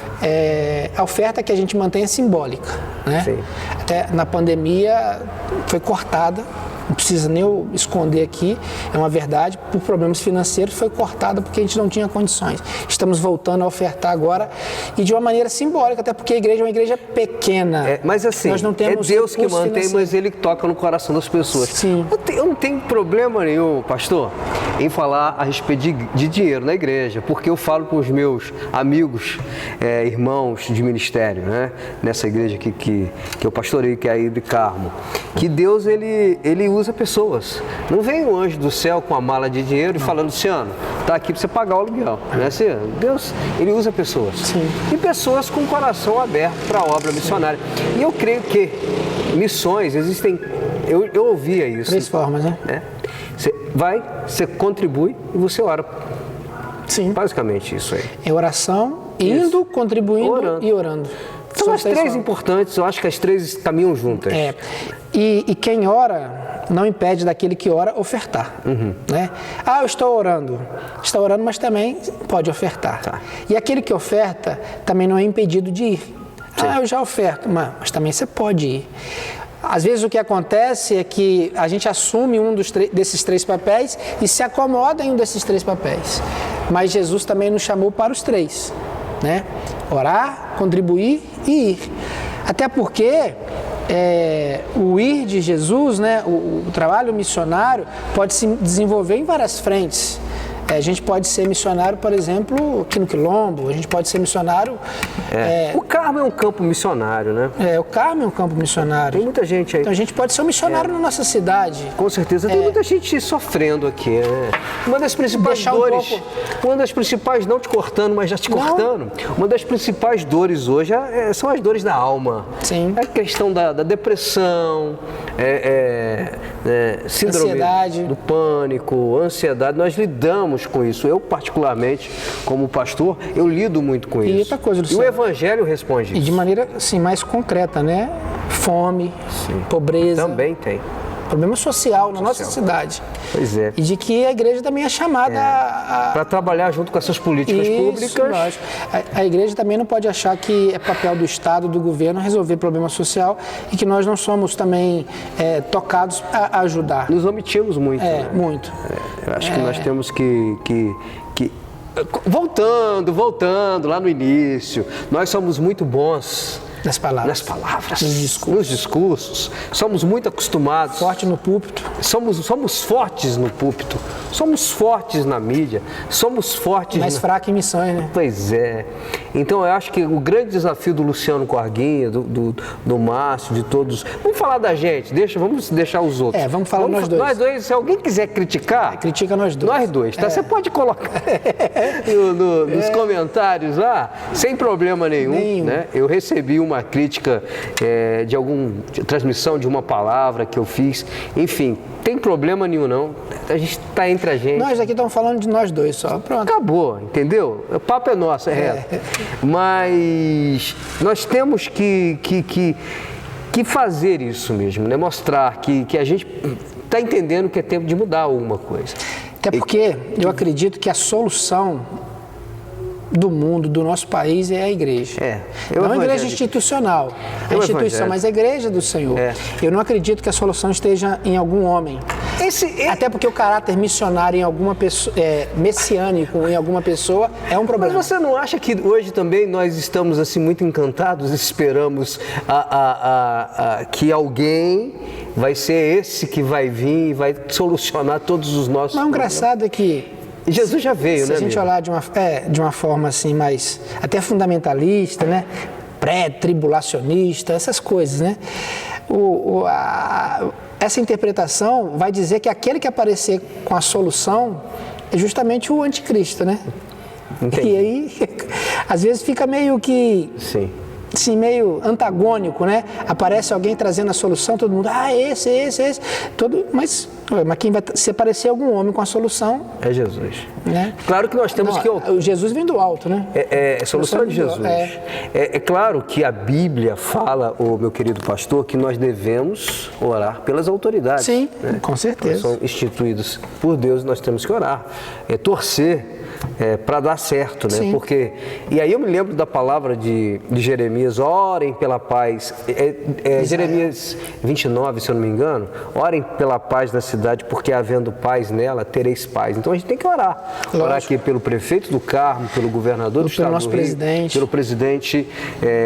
A oferta que a gente mantém é simbólica, né? Sim. Até na pandemia foi cortada. Não precisa nem eu esconder aqui, é uma verdade, por problemas financeiros foi cortada porque a gente não tinha condições. Estamos voltando a ofertar agora e de uma maneira simbólica, até porque a igreja é uma igreja pequena. Mas assim, nós não temos Deus que mantém, financeiro. mas Ele toca no coração das pessoas. Sim. Eu não tenho problema nenhum, pastor, em falar a respeito de dinheiro na igreja, porque eu falo com os meus amigos, irmãos de ministério, né? Nessa igreja que eu pastorei, que é a Ibe Carmo, que Deus, ele usa pessoas. Não vem um anjo do céu com a mala de dinheiro e falando, Luciano, tá aqui para você pagar o aluguel. Né? Deus, ele usa pessoas. Sim. E pessoas com o coração aberto para a obra missionária. E eu creio que missões existem, eu ouvia isso. 3 formas, né? Você contribui e você ora. Sim. Basicamente isso aí. É oração, indo, contribuindo e orando. São as 3 importantes, eu acho que as 3 caminham juntas. E quem ora não impede daquele que ora ofertar. Né? Eu estou orando, mas também pode ofertar. Tá. E aquele que oferta também não é impedido de ir. Eu já oferto, mas também você pode ir. Às vezes o que acontece é que a gente assume um desses 3 papéis e se acomoda em um desses 3 papéis. Mas Jesus também nos chamou para os 3. né? Orar, contribuir e ir. Até porque o ir de Jesus, né, o trabalho missionário pode se desenvolver em várias frentes. A gente pode ser missionário, por exemplo, aqui no Quilombo, a gente pode ser missionário... O Carmo é um campo missionário, né? O Carmo é um campo missionário. Tem muita gente aí. Então a gente pode ser um missionário na nossa cidade. Com certeza, tem muita gente sofrendo aqui, né? Uma das principais dores, uma das principais, não te cortando, mas já te cortando, uma das principais dores hoje são as dores da alma. Sim. A questão da depressão, síndrome ansiedade. Do pânico, ansiedade, nós lidamos com isso. Eu, particularmente, como pastor, eu lido muito com isso. Outra coisa, Luciano, e o Evangelho responde isso. E de maneira, assim, mais concreta, né? Fome, pobreza. Também tem. Problema social na nossa cidade. Pois é. E de que a igreja também é chamada para trabalhar junto com essas políticas públicas. Lógico. A igreja também não pode achar que é papel do Estado, do governo, resolver problema social e que nós não somos também tocados a ajudar. Nos omitimos muito. Né? Muito. Eu acho que nós temos que voltando lá no início, nós somos muito bons nas palavras, nos discursos, somos muito acostumados. Forte no púlpito. Somos fortes no púlpito, somos fortes na mídia, somos fortes... Mais fraco em missões, né? Pois é. Então eu acho que o grande desafio do Luciano Corguinha, do Márcio, de todos... Vamos falar da gente, vamos deixar os outros. Vamos falar nós dois. Nós dois, se alguém quiser criticar... Critica nós dois. Nós dois, tá? Você pode colocar nos comentários lá, sem problema nenhum. Né? Eu recebi uma crítica de transmissão de uma palavra que eu fiz, enfim, tem problema nenhum não, a gente está entre a gente. Nós aqui estamos falando de nós dois só, pronto. Acabou, entendeu? O papo é nosso, reto. Mas nós temos que fazer isso mesmo, né? Mostrar que a gente está entendendo que é tempo de mudar alguma coisa. Até porque eu acredito que a solução do mundo, do nosso país é a igreja. Não a igreja institucional, a instituição, mas a igreja do Senhor. Eu não acredito que a solução esteja em algum homem. Até porque o caráter missionário em alguma pessoa, messiânico em alguma pessoa é um problema. Mas você não acha que hoje também nós estamos assim muito encantados, esperamos que alguém vai ser esse que vai vir e vai solucionar todos os nossos problemas? Mas o engraçado é que Jesus já veio, né? Se a gente olhar de uma forma assim mais até fundamentalista, né? Pré-tribulacionista, essas coisas, né? Essa interpretação vai dizer que aquele que aparecer com a solução é justamente o anticristo, né? Entendi. E aí, às vezes fica meio que... Sim. Assim, meio antagônico, né? Aparece alguém trazendo a solução, todo mundo, esse. Mas quem vai se aparecer algum homem com a solução... É Jesus. Né? Claro que nós temos que... O Jesus vem do alto, né? A solução de Jesus. É claro que a Bíblia fala, meu querido pastor, que nós devemos orar pelas autoridades. Sim, né? Com certeza. São instituídos por Deus, nós temos que orar. Torcer para dar certo, né? Sim. Porque... E aí eu me lembro da palavra de Jeremias, orem pela paz. Jeremias 29, se eu não me engano, orem pela paz da cidade, porque havendo paz nela, tereis paz. Então a gente tem que orar. Lógico. Orar aqui pelo prefeito do Carmo, pelo governador do estado do Rio, pelo presidente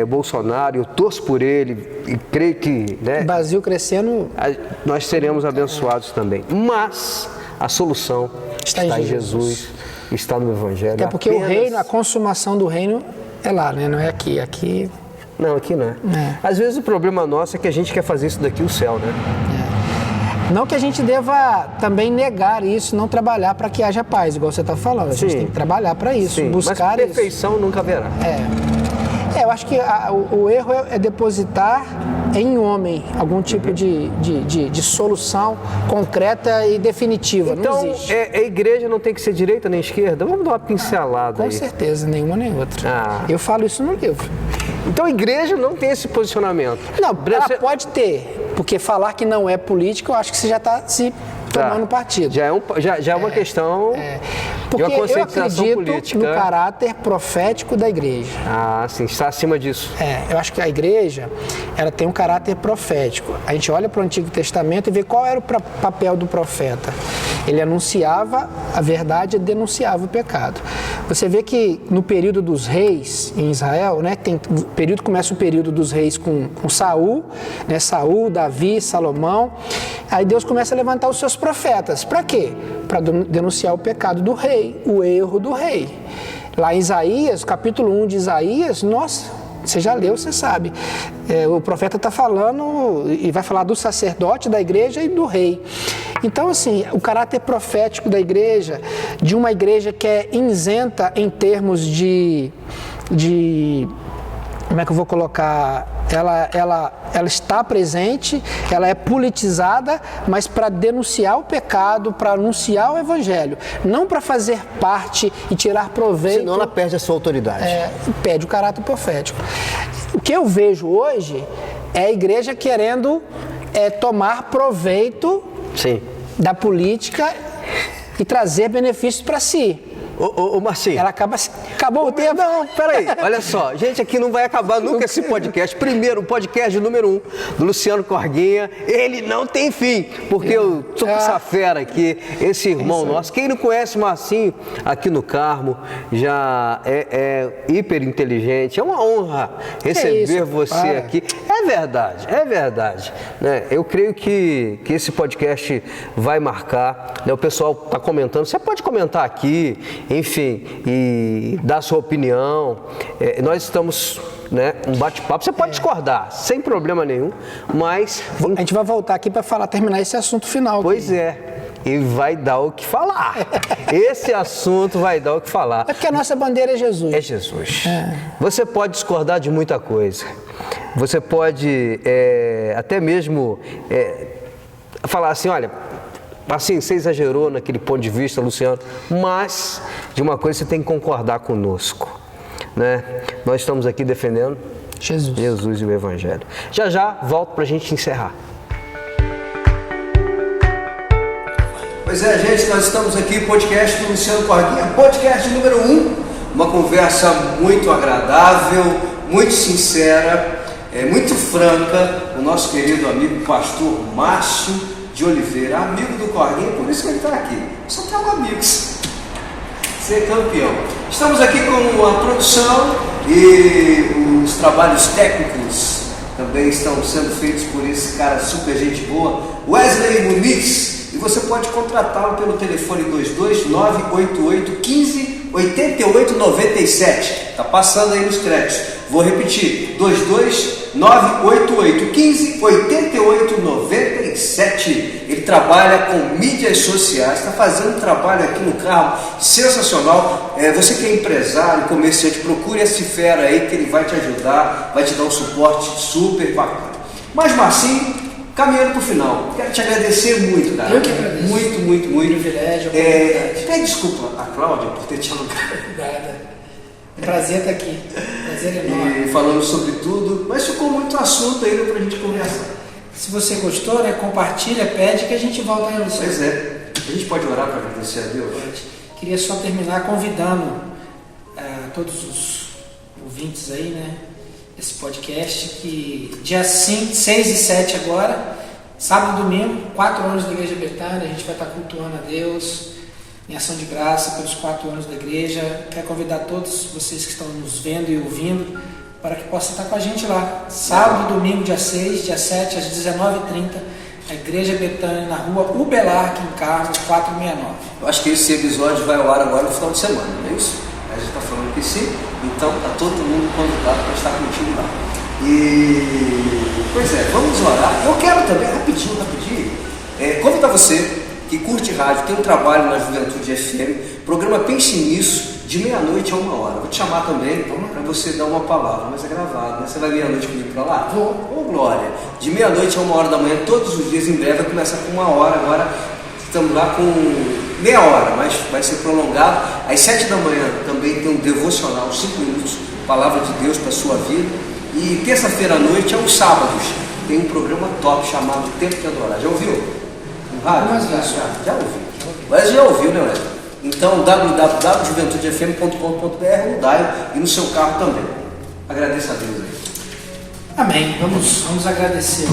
Bolsonaro. Eu torço por ele e creio que... Né, o Brasil crescendo... Nós seremos abençoados também. Mas a solução está em Jesus. Está no Evangelho. Até porque o reino, a consumação do reino é lá, né? Não é aqui. Aqui... Não, aqui não é. Às vezes o problema nosso é que a gente quer fazer isso daqui o céu, né? Não que a gente deva também negar isso, não trabalhar para que haja paz, igual você está falando. A gente tem que trabalhar para isso, buscar mas perfeição isso. nunca haverá. Eu acho que o erro é depositar em homem algum tipo de solução concreta e definitiva. Então, não existe. A igreja não tem que ser direita nem esquerda? Vamos dar uma pincelada aí. Com certeza, nenhuma nem outra. Eu falo isso no livro. Então a igreja não tem esse posicionamento? Não, ela pode ter, porque falar que não é política, eu acho que você já está se tomando partido. Já é uma questão... Porque de uma conscientização eu política. acredito no caráter profético da igreja. Ah, sim, está acima disso. Eu acho que a igreja, ela tem um caráter profético. A gente olha para o Antigo Testamento e vê qual era o papel do profeta. Ele anunciava a verdade e denunciava o pecado. Você vê que no período dos reis em Israel, né, começa o período dos reis com Saul, né, Saul, Davi, Salomão. Aí Deus começa a levantar os seus profetas. Para quê? Para denunciar o pecado do rei, o erro do rei. Lá em Isaías, capítulo 1 de Isaías, nossa, você já leu, você sabe. O profeta está falando e vai falar do sacerdote, da igreja e do rei. Então, assim, o caráter profético da igreja, de uma igreja que é isenta em termos de como é que eu vou colocar? Ela está presente, ela é politizada, mas para denunciar o pecado, para anunciar o evangelho, não para fazer parte e tirar proveito. Senão ela perde a sua autoridade. Perde o caráter profético. O que eu vejo hoje é a igreja querendo tomar proveito da política e trazer benefícios para si. Ô Marcinho. Ela acabou o tempo. Não, peraí. Olha só, gente, aqui não vai acabar nunca esse podcast. Primeiro, o podcast número 1 do Luciano Corguinha. Ele não tem fim, porque eu tô com essa fera aqui, esse irmão nosso. Quem não conhece o Marcinho aqui no Carmo, já é hiper inteligente. É uma honra receber você aqui. É verdade. Né? Eu creio que esse podcast vai marcar. Né? O pessoal tá comentando. Você pode comentar aqui, enfim, e dar sua opinião. Nós estamos, né, um bate-papo. Você pode discordar, sem problema nenhum, mas... A gente vai voltar aqui para terminar esse assunto final. Pois e vai dar o que falar. Esse assunto vai dar o que falar. É porque a nossa bandeira é Jesus. É Jesus. Você pode discordar de muita coisa. Você pode até mesmo falar assim, olha... Assim, você exagerou naquele ponto de vista, Luciano, mas de uma coisa você tem que concordar conosco, né? Nós estamos aqui defendendo Jesus e o Evangelho. Já volto para a gente encerrar. Pois é, gente, nós estamos aqui, podcast do Luciano Corguinha, podcast número 1, uma conversa muito agradável, muito sincera, muito franca, o nosso querido amigo pastor Márcio de Oliveira, amigo do Corguinha, por isso que ele está aqui. Só temos amigos. Ser campeão. Estamos aqui com a produção e os trabalhos técnicos também estão sendo feitos por esse cara super gente boa, Wesley Muniz. E você pode contratá-lo pelo telefone 22988158897. Está passando aí nos créditos. Vou repetir, 22988158897. Ele trabalha com mídias sociais, está fazendo um trabalho aqui no Carmo sensacional. Você que é empresário, comerciante, procure esse fera aí que ele vai te ajudar, vai te dar um suporte super bacana. Mas Marcinho, caminhando para o final, quero te agradecer muito, cara. Eu que agradeço. Muito. Privilégio, pede desculpa a Cláudia por ter te alugado. Obrigada. Prazer estar aqui. Prazer enorme. E falando sobre tudo, mas ficou muito assunto ainda para a gente conversar. Se você gostou, né, compartilha, pede que a gente volta aí, Luciano. Pois é. A gente pode orar para agradecer a Deus? Queria só terminar convidando todos os ouvintes aí, né, esse podcast, que dia 5, 6 e 7 agora, sábado e domingo, 4 anos da Igreja Betânia, a gente vai estar cultuando a Deus em ação de graça pelos 4 anos da igreja. Quero convidar todos vocês que estão nos vendo e ouvindo para que possam estar com a gente lá. Sábado e domingo, dia 6, dia 7, às 19h30, a Igreja Betânia, na rua Ubelarque, em Carmo, 469. Eu acho que esse episódio vai ao ar agora no final de semana, não é isso? A gente está falando que sim, então está todo mundo convidado para estar contigo lá. Pois vamos orar. Eu quero também, rapidinho, convidar você que curte rádio, tem um trabalho na Juventude FM, programa Pense Nisso, de meia-noite a 1h. Vou te chamar também para você dar uma palavra, mas é gravado, né? Você vai meia-noite comigo para lá? Vou. Ô, glória! De meia-noite a 1h da manhã, todos os dias, em breve, vai começar com 1h, agora estamos lá com meia hora, mas vai ser prolongado. Às 7 da manhã também tem um devocional, 5 minutos, palavra de Deus para a sua vida. E terça-feira à noite, aos sábados, tem um programa top chamado Tempo de Adorar. Já ouviu? Já ouvi. Mas já ouviu, né, Wesley? Então, www.juventudefm.com.br no Daio e no seu carro também. Agradeço a Deus aí. Amém. Vamos agradecer.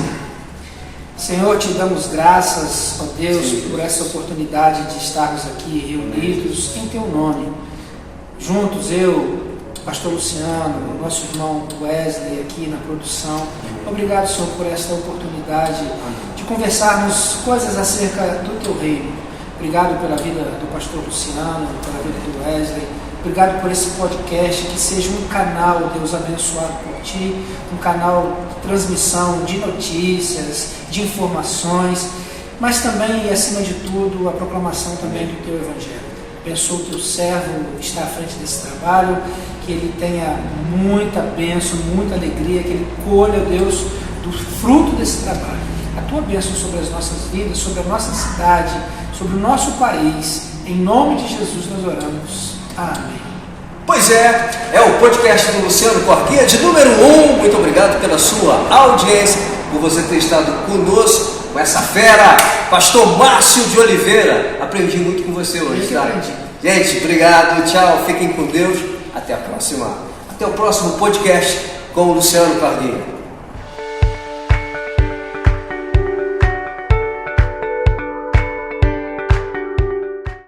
Senhor, te damos graças, ó Deus, por essa oportunidade de estarmos aqui reunidos em teu nome. Juntos, eu, pastor Luciano, nosso irmão Wesley aqui na produção. Obrigado, Senhor, por esta oportunidade de conversarmos coisas acerca do teu reino. Obrigado pela vida do pastor Luciano, pela vida do Wesley. Obrigado por esse podcast, que seja um canal, Deus, abençoado por Ti, um canal de transmissão de notícias, de informações, mas também, e acima de tudo, a proclamação também do Teu Evangelho. Abençoa o Teu servo que está à frente desse trabalho, que ele tenha muita bênção, muita alegria, que ele colha, Deus, do fruto desse trabalho. A Tua bênção sobre as nossas vidas, sobre a nossa cidade, sobre o nosso país. Em nome de Jesus nós oramos. Amém. Pois é o podcast do Luciano Corquinha, de número 1. Muito obrigado pela sua audiência, por você ter estado conosco, com essa fera, pastor Márcio de Oliveira. Aprendi muito com você hoje, tá? Gente, obrigado, tchau, fiquem com Deus. Até a próxima. Até o próximo podcast com o Luciano Corquinha.